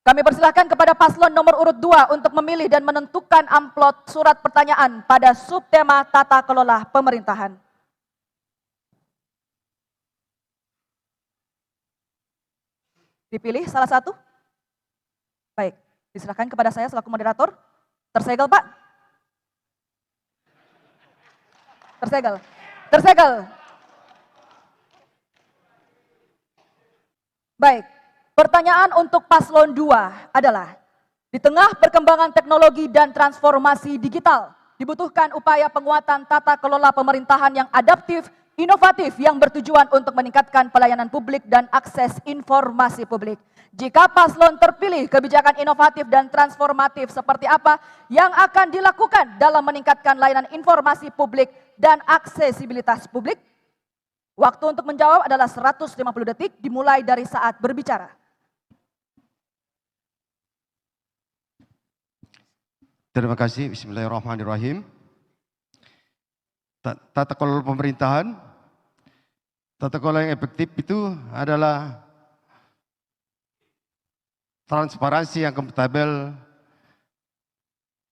Kami persilahkan kepada paslon nomor urut 2 untuk memilih dan menentukan amplop surat pertanyaan pada subtema tata kelola pemerintahan. Dipilih salah satu? Baik, diserahkan kepada saya selaku moderator. Tersegel, Pak. Tersegel. Tersegel. Baik, pertanyaan untuk paslon 2 adalah, di tengah perkembangan teknologi dan transformasi digital, dibutuhkan upaya penguatan tata kelola pemerintahan yang adaptif, inovatif, yang bertujuan untuk meningkatkan pelayanan publik dan akses informasi publik. Jika paslon terpilih, kebijakan inovatif dan transformatif seperti apa yang akan dilakukan dalam meningkatkan layanan informasi publik dan aksesibilitas publik? Waktu untuk menjawab adalah 150 detik dimulai dari saat berbicara. Terima kasih. Bismillahirrahmanirrahim. Tata kelola pemerintahan, tata kelola yang efektif itu adalah transparansi yang akuntabel,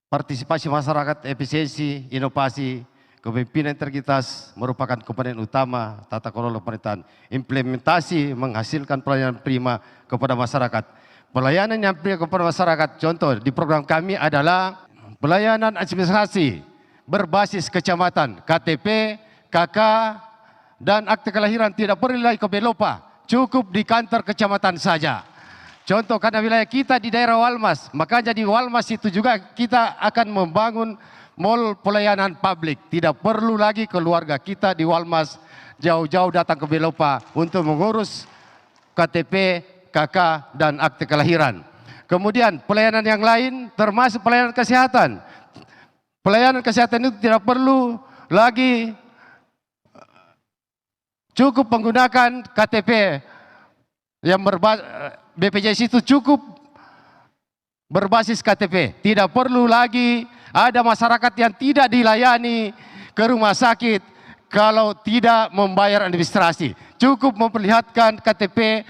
partisipasi masyarakat, efisiensi, inovasi, kepemimpinan integritas merupakan komponen utama tata kelola pemerintahan. Implementasi menghasilkan pelayanan prima kepada masyarakat. Pelayanan yang prima kepada masyarakat, contoh di program kami adalah pelayanan administrasi berbasis kecamatan, KTP, KK, dan akte kelahiran tidak perlu lagi ke Belopa, cukup di kantor kecamatan saja. Contoh, karena wilayah kita di daerah Walmas, maka jadi Walmas itu juga kita akan membangun mall pelayanan publik. Tidak perlu lagi keluarga kita di Walmas jauh-jauh datang ke Belopa untuk mengurus KTP, KK, dan akte kelahiran. Kemudian pelayanan yang lain termasuk pelayanan kesehatan. Pelayanan kesehatan itu tidak perlu lagi cukup menggunakan KTP yang BPJS itu cukup berbasis KTP. Tidak perlu lagi ada masyarakat yang tidak dilayani ke rumah sakit kalau tidak membayar administrasi. Cukup memperlihatkan KTP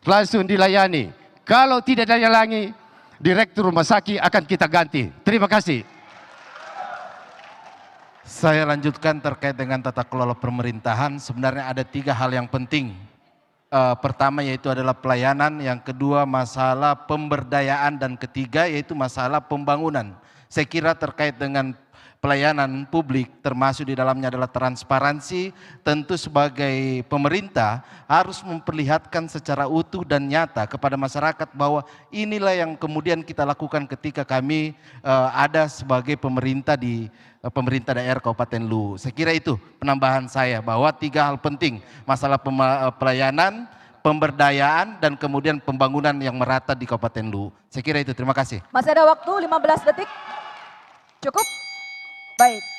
langsung dilayani. Kalau tidak dilayani, direktur rumah sakit akan kita ganti. Terima kasih. Saya lanjutkan terkait dengan tata kelola pemerintahan. Sebenarnya ada 3 hal yang penting. Pertama yaitu adalah pelayanan, yang kedua masalah pemberdayaan, dan ketiga yaitu masalah pembangunan. Saya kira terkait dengan pelayanan publik termasuk di dalamnya adalah transparansi. Tentu sebagai pemerintah harus memperlihatkan secara utuh dan nyata kepada masyarakat bahwa inilah yang kemudian kita lakukan ketika kami ada sebagai pemerintah di pemerintah daerah Kabupaten Luwu. Saya kira itu penambahan saya, bahwa 3 hal penting, masalah pelayanan, pemberdayaan, dan kemudian pembangunan yang merata di Kabupaten Luwu. Saya kira itu, terima kasih. Masih ada waktu 15 detik. Cukup? Baik.